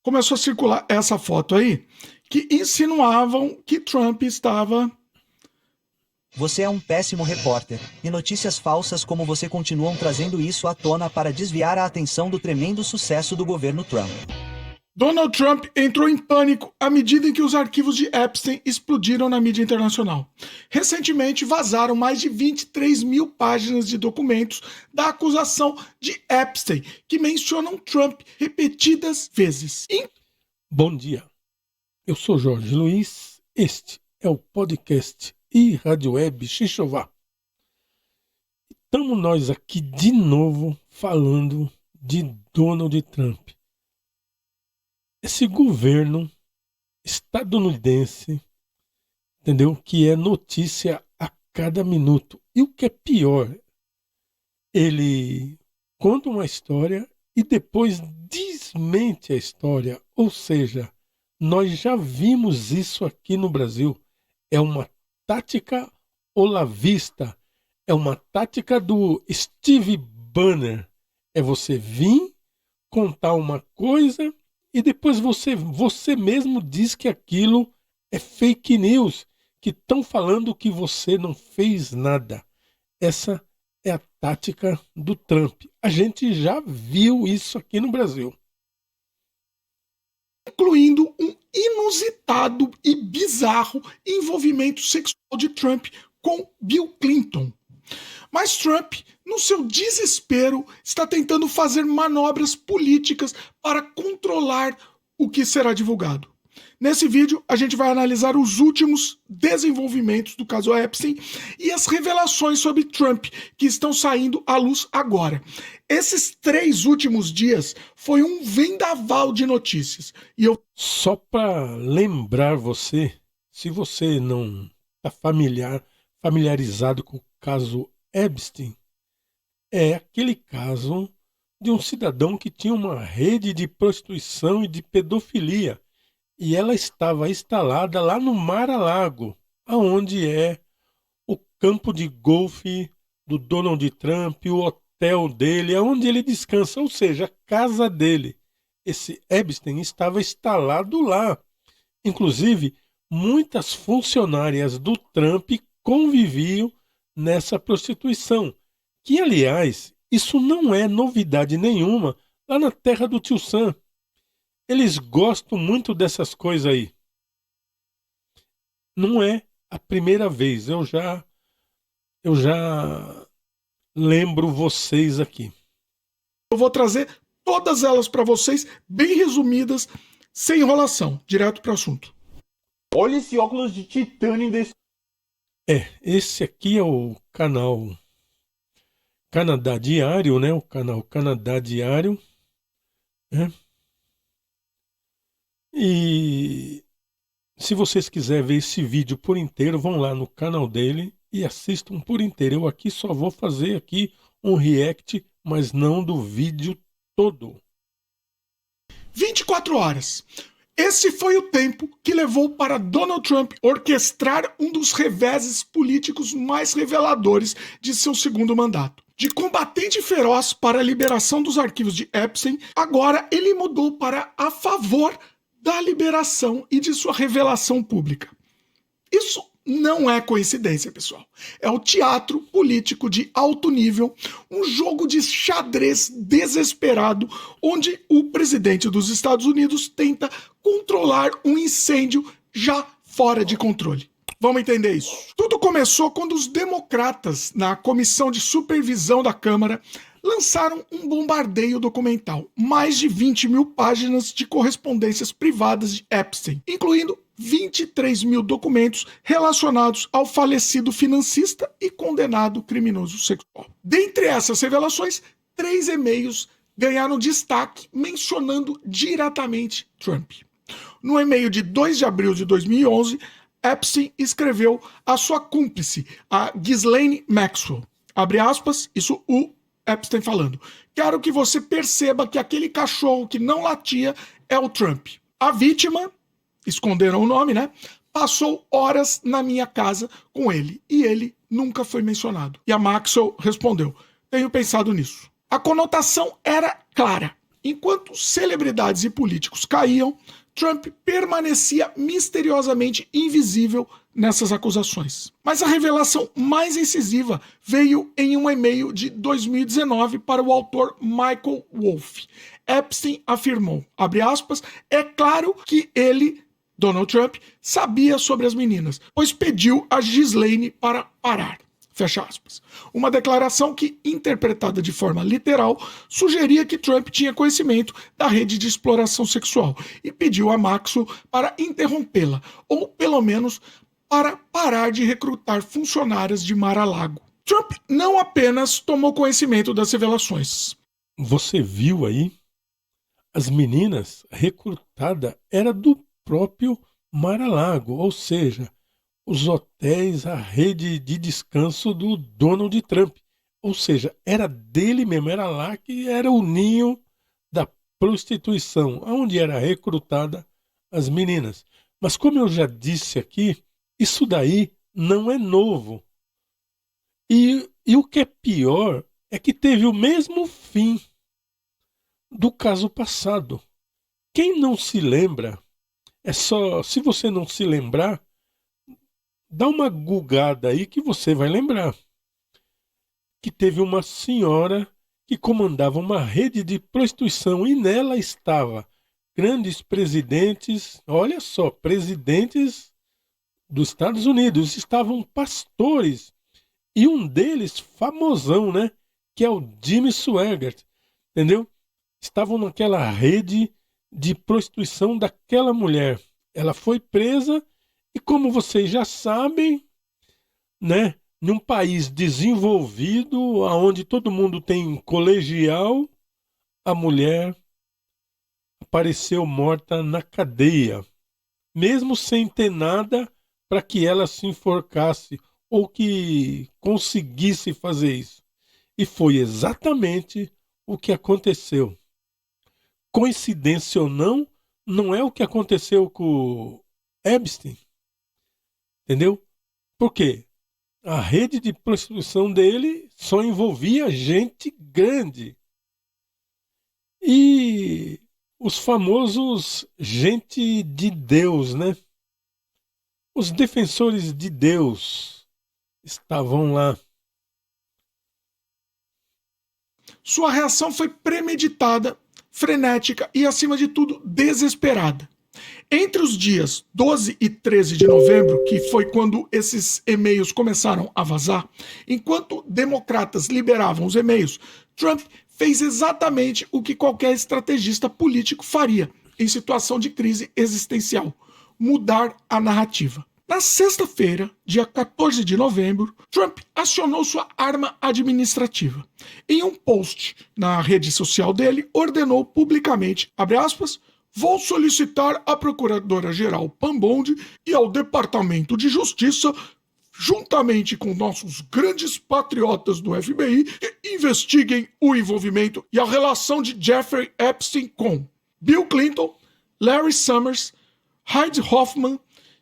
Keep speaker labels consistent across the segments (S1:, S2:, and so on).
S1: começou a circular essa foto aí, que insinuavam que Trump estava...
S2: Você é um péssimo repórter, e notícias falsas como você continuam trazendo isso à tona para desviar a atenção do tremendo sucesso do governo Trump.
S1: Donald Trump entrou em pânico à medida em que os arquivos de Epstein explodiram na mídia internacional. Recentemente vazaram mais de 23 mil páginas de documentos da acusação de Epstein, que mencionam Trump repetidas vezes.
S3: Bom dia, eu sou Jorge Luiz, este é o podcast e Rádio Web Xixová. Estamos nós aqui de novo falando de Donald Trump. Esse governo estadunidense, entendeu? Que é notícia a cada minuto. E o que é pior, ele conta uma história e depois desmente a história. Ou seja, nós já vimos isso aqui no Brasil. É uma tática olavista. É uma tática do Steve Bannon. É você vir, contar uma coisa e depois você mesmo diz que aquilo é fake news, que estão falando que você não fez nada. Essa é a tática do Trump. A gente já viu isso aqui no Brasil.
S1: Incluindo um inusitado e bizarro envolvimento sexual de Trump com Bill Clinton. Mas Trump, no seu desespero, está tentando fazer manobras políticas para controlar o que será divulgado. Nesse vídeo, a gente vai analisar os últimos desenvolvimentos do caso Epstein e as revelações sobre Trump que estão saindo à luz agora. Esses 3 últimos dias foi um vendaval de notícias.
S3: Só para lembrar você, se você não está familiarizado com o caso Epstein, é aquele caso de um cidadão que tinha uma rede de prostituição e de pedofilia e ela estava instalada lá no Mar-a-Lago, aonde é o campo de golfe do Donald Trump, o hotel dele, aonde ele descansa, ou seja, a casa dele. Esse Epstein estava instalado lá. Inclusive, muitas funcionárias do Trump conviviam nessa prostituição, que aliás, isso não é novidade nenhuma lá na terra do tio Sam. Eles gostam muito dessas coisas aí. Não é a primeira vez, eu já lembro vocês aqui.
S1: Eu vou trazer todas elas para vocês, bem resumidas, sem enrolação, direto para o assunto.
S4: Olha esse óculos de titânio desse...
S3: Esse aqui é o canal Canadá Diário, né? O canal Canadá Diário, né? E se vocês quiserem ver esse vídeo por inteiro, vão lá no canal dele e assistam por inteiro. Eu aqui só vou fazer aqui um react, mas não do vídeo todo.
S1: 24 horas. Esse foi o tempo que levou para Donald Trump orquestrar um dos reveses políticos mais reveladores de seu segundo mandato. De combatente feroz para a liberação dos arquivos de Epstein, agora ele mudou para a favor da liberação e de sua revelação pública. Isso não é coincidência, pessoal. É o teatro político de alto nível, um jogo de xadrez desesperado, onde o presidente dos Estados Unidos tenta controlar um incêndio já fora de controle. Vamos entender isso. Tudo começou quando os democratas, na Comissão de Supervisão da Câmara, lançaram um bombardeio documental. Mais de 20 mil páginas de correspondências privadas de Epstein, incluindo 23 mil documentos relacionados ao falecido financista e condenado criminoso sexual. Dentre essas revelações, 3 e-mails ganharam destaque mencionando diretamente Trump. No e-mail de 2 de abril de 2011, Epstein escreveu a sua cúmplice, a Ghislaine Maxwell. Abre aspas, isso o Epstein falando. Quero que você perceba que aquele cachorro que não latia é o Trump. A vítima, esconderam o nome, né? Passou horas na minha casa com ele e ele nunca foi mencionado. E a Maxwell respondeu, tenho pensado nisso. A conotação era clara. Enquanto celebridades e políticos caíam, Trump permanecia misteriosamente invisível nessas acusações. Mas a revelação mais incisiva veio em um e-mail de 2019 para o autor Michael Wolff. Epstein afirmou, abre aspas, é claro que ele, Donald Trump, sabia sobre as meninas, pois pediu a Ghislaine para parar. Fecha aspas. Uma declaração que, interpretada de forma literal, sugeria que Trump tinha conhecimento da rede de exploração sexual e pediu a Maxwell para interrompê-la, ou pelo menos para parar de recrutar funcionárias de Mar-a-Lago. Trump não apenas tomou conhecimento das revelações.
S3: Você viu aí? As meninas recrutadas era do próprio Mar-a-Lago, ou seja, os hotéis, a rede de descanso do Donald Trump. Ou seja, era dele mesmo, era lá que era o ninho da prostituição, onde era recrutada as meninas. Mas como eu já disse aqui, isso daí não é novo. E o que é pior é que teve o mesmo fim do caso passado. Quem não se lembra, se você não se lembrar, dá uma gugada aí que você vai lembrar que teve uma senhora que comandava uma rede de prostituição e nela estava grandes presidentes, olha só, presidentes dos Estados Unidos, estavam pastores e um deles famosão, né, que é o Jimmy Swaggart, entendeu? Estavam naquela rede de prostituição daquela mulher. Ela foi presa e, como vocês já sabem, né, num país desenvolvido, onde todo mundo tem colegial, a mulher apareceu morta na cadeia, mesmo sem ter nada para que ela se enforcasse ou que conseguisse fazer isso. E foi exatamente o que aconteceu. Coincidência ou não, não é o que aconteceu com o Epstein. Entendeu? Por quê? A rede de prostituição dele só envolvia gente grande. E os famosos gente de Deus, né? Os defensores de Deus estavam lá.
S1: Sua reação foi premeditada, frenética e, acima de tudo, desesperada. Entre os dias 12 e 13 de novembro, que foi quando esses e-mails começaram a vazar, enquanto democratas liberavam os e-mails, Trump fez exatamente o que qualquer estrategista político faria em situação de crise existencial: mudar a narrativa. Na sexta-feira, dia 14 de novembro, Trump acionou sua arma administrativa. Em um post na rede social dele, ordenou publicamente, abre aspas, vou solicitar à Procuradora-Geral Pam Bondi e ao Departamento de Justiça, juntamente com nossos grandes patriotas do FBI, que investiguem o envolvimento e a relação de Jeffrey Epstein com Bill Clinton, Larry Summers, Reid Hoffman,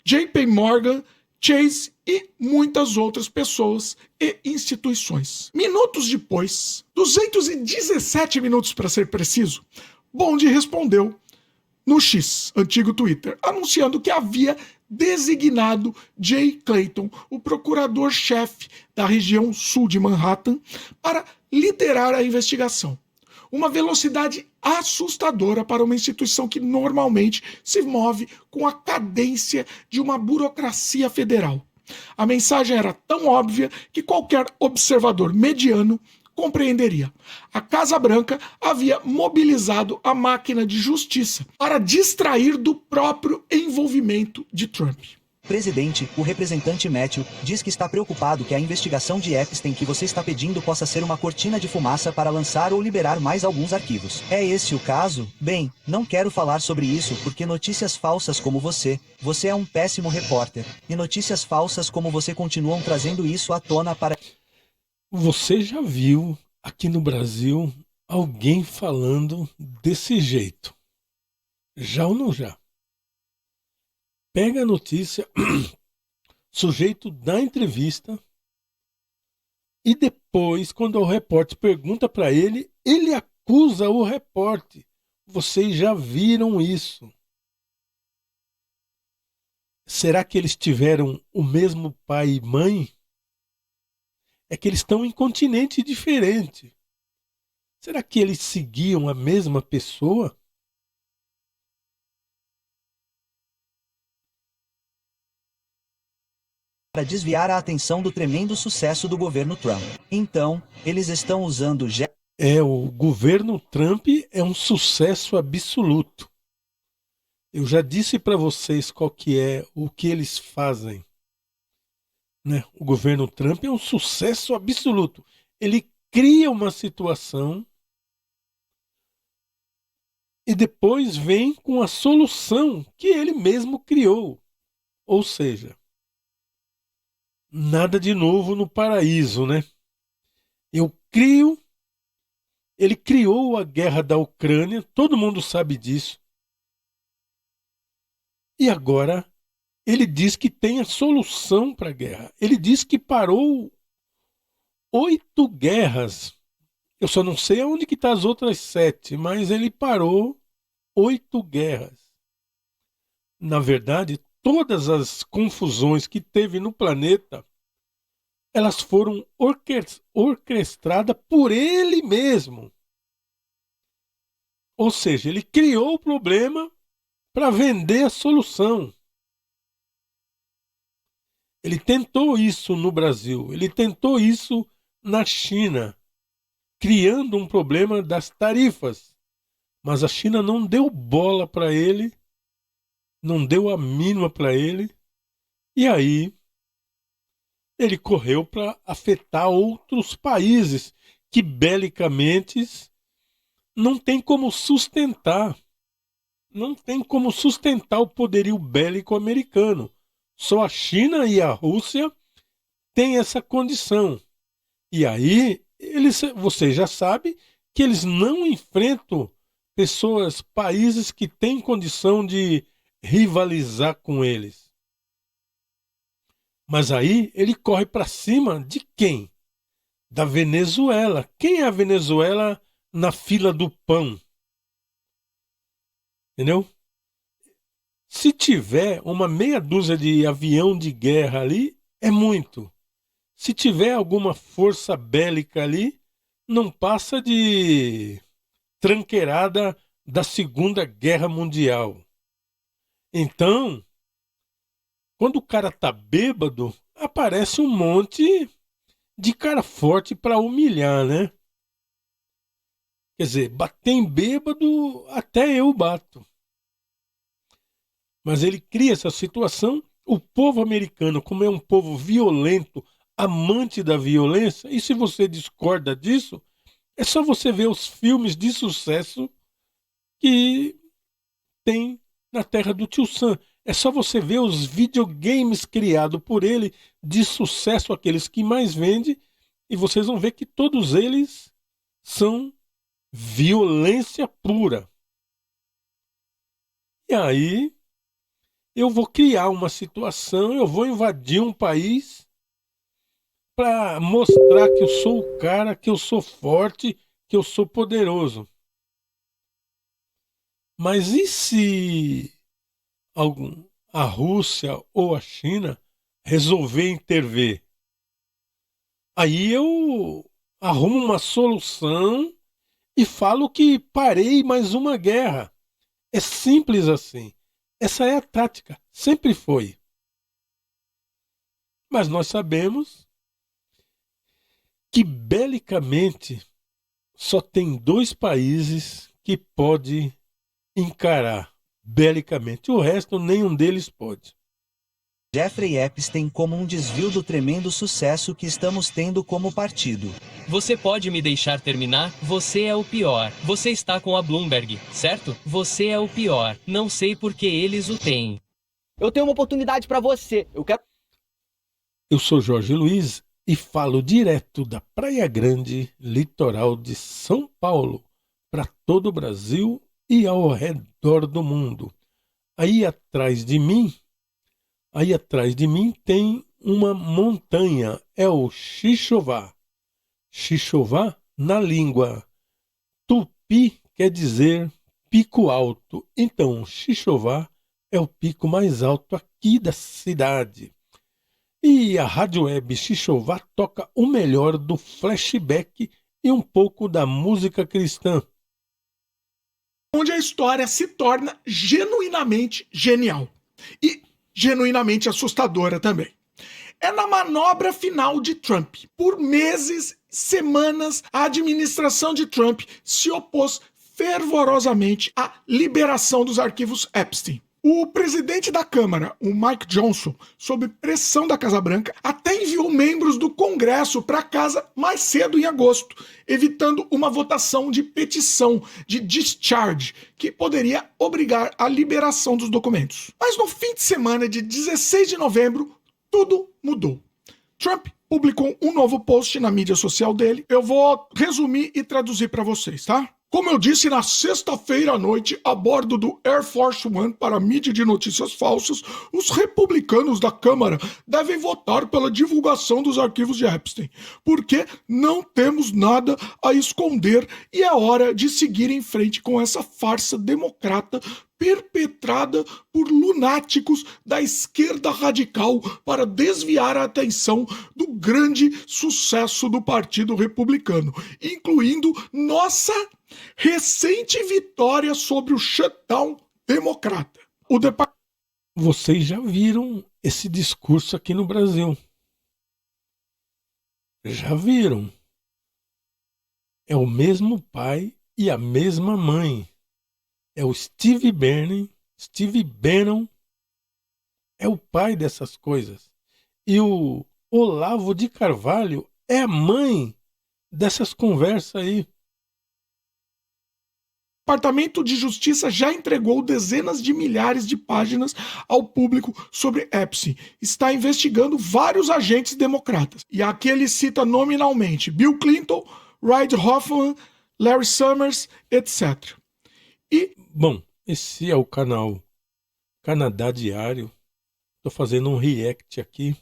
S1: JP Morgan, Chase e muitas outras pessoas e instituições. Minutos depois, 217 minutos para ser preciso, Bondi respondeu no X, antigo Twitter, anunciando que havia designado Jay Clayton, o procurador-chefe da região sul de Manhattan, para liderar a investigação. Uma velocidade assustadora para uma instituição que normalmente se move com a cadência de uma burocracia federal. A mensagem era tão óbvia que qualquer observador mediano compreenderia. A Casa Branca havia mobilizado a máquina de justiça para distrair do próprio envolvimento de Trump.
S2: Presidente, o representante Matthew diz que está preocupado que a investigação de Epstein que você está pedindo possa ser uma cortina de fumaça para lançar ou liberar mais alguns arquivos. É esse o caso? Bem, não quero falar sobre isso porque notícias falsas como você é um péssimo repórter, e notícias falsas como você continuam trazendo isso à tona para...
S3: Você já viu aqui no Brasil alguém falando desse jeito? Já ou não já? Pega a notícia, sujeito dá entrevista e depois, quando o repórter pergunta para ele, ele acusa o repórter vocês já viram isso. Será que eles tiveram o mesmo pai e mãe? É que eles estão em continente diferente. Será que eles seguiam a mesma pessoa?
S2: Para desviar a atenção do tremendo sucesso do governo Trump. Então, eles estão usando
S3: O governo Trump é um sucesso absoluto. Eu já disse para vocês qual que é o que eles fazem. Né? O governo Trump é um sucesso absoluto. Ele cria uma situação e depois vem com a solução que ele mesmo criou. Ou seja, nada de novo no paraíso, né? Ele criou a guerra da Ucrânia, todo mundo sabe disso. E agora ele diz que tem a solução para a guerra. Ele diz que parou 8 guerras. Eu só não sei onde que estão as outras 7, mas ele parou 8 guerras. Na verdade, todas as confusões que teve no planeta, elas foram orquestradas por ele mesmo. Ou seja, ele criou o problema para vender a solução. Ele tentou isso no Brasil, ele tentou isso na China, criando um problema das tarifas. Mas a China não deu bola para ele, não deu a mínima para ele, e aí ele correu para afetar outros países que belicamente não tem como sustentar. Não tem como sustentar o poderio bélico americano. Só a China e a Rússia têm essa condição. E aí, você já sabe que eles não enfrentam países que têm condição de rivalizar com eles. Mas aí ele corre para cima de quem? Da Venezuela. Quem é a Venezuela na fila do pão? Entendeu? Se tiver uma meia dúzia de avião de guerra ali, é muito. Se tiver alguma força bélica ali, não passa de tranqueirada da Segunda Guerra Mundial. Então, quando o cara tá bêbado, aparece um monte de cara forte para humilhar, né? Quer dizer, bater em bêbado, até eu bato. Mas ele cria essa situação. O povo americano, como é um povo violento, amante da violência, e se você discorda disso, é só você ver os filmes de sucesso que tem na terra do Tio Sam. É só você ver os videogames criados por ele, de sucesso, aqueles que mais vendem, e vocês vão ver que todos eles são violência pura. E aí eu vou criar uma situação, eu vou invadir um país para mostrar que eu sou o cara, que eu sou forte, que eu sou poderoso. Mas e se a Rússia ou a China resolver intervir? Aí eu arrumo uma solução e falo que parei mais uma guerra. É simples assim. Essa é a tática, sempre foi. Mas nós sabemos que belicamente só tem 2 países que pode encarar belicamente. O resto, nenhum deles pode.
S2: Jeffrey Epstein como um desvio do tremendo sucesso que estamos tendo como partido.
S5: Você pode me deixar terminar? Você é o pior. Você está com a Bloomberg, certo? Você é o pior. Não sei por que eles o têm.
S6: Eu tenho uma oportunidade para você.
S3: Eu sou Jorge Luiz e falo direto da Praia Grande, litoral de São Paulo, para todo o Brasil e ao redor do mundo. Aí atrás de mim tem uma montanha, é o Xixová. Xixová, na língua tupi, quer dizer pico alto. Então, Xixová é o pico mais alto aqui da cidade. E a Rádio Web Xixová toca o melhor do flashback e um pouco da música cristã.
S1: Onde a história se torna genuinamente genial e genuinamente assustadora também. É na manobra final de Trump. Por meses, semanas, a administração de Trump se opôs fervorosamente à liberação dos arquivos Epstein. O presidente da Câmara, o Mike Johnson, sob pressão da Casa Branca, até enviou membros do Congresso para casa mais cedo em agosto, evitando uma votação de petição de discharge, que poderia obrigar a liberação dos documentos. Mas no fim de semana de 16 de novembro, tudo mudou. Trump publicou um novo post na mídia social dele. Eu vou resumir e traduzir para vocês, tá? Como eu disse na sexta-feira à noite, a bordo do Air Force One para a mídia de notícias falsas, os republicanos da Câmara devem votar pela divulgação dos arquivos de Epstein, porque não temos nada a esconder e é hora de seguir em frente com essa farsa democrata perpetrada por lunáticos da esquerda radical para desviar a atenção do grande sucesso do Partido Republicano, incluindo nossa recente vitória sobre o shutdown democrata.
S3: Vocês já viram esse discurso aqui no Brasil? Já viram? É o mesmo pai e a mesma mãe. É o Steve Bannon é o pai dessas coisas. E o Olavo de Carvalho é a mãe dessas conversas aí.
S1: O Departamento de Justiça já entregou dezenas de milhares de páginas ao público sobre Epstein. Está investigando vários agentes democratas. E aqui ele cita nominalmente Bill Clinton, Reid Hoffman, Larry Summers, etc.
S3: Bom, esse é o canal Canadá Diário. Estou fazendo um react aqui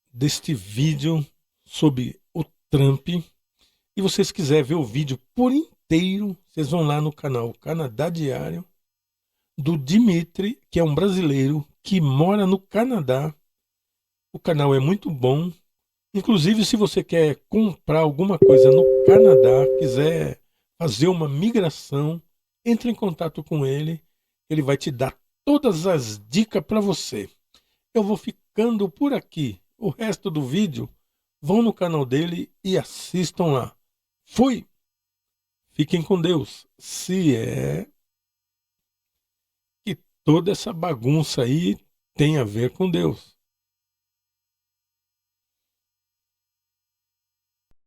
S3: deste vídeo sobre o Trump. E vocês quiserem ver o vídeo por inteiro, vocês vão lá no canal Canadá Diário do Dimitri, que é um brasileiro que mora no Canadá. O canal é muito bom. Inclusive, se você quer comprar alguma coisa no Canadá, quiser fazer uma migração, entre em contato com ele. Ele vai te dar todas as dicas para você. Eu vou ficando por aqui. O resto do vídeo, vão no canal dele e assistam lá. Fui! Fiquem com Deus. Se é que toda essa bagunça aí tem a ver com Deus.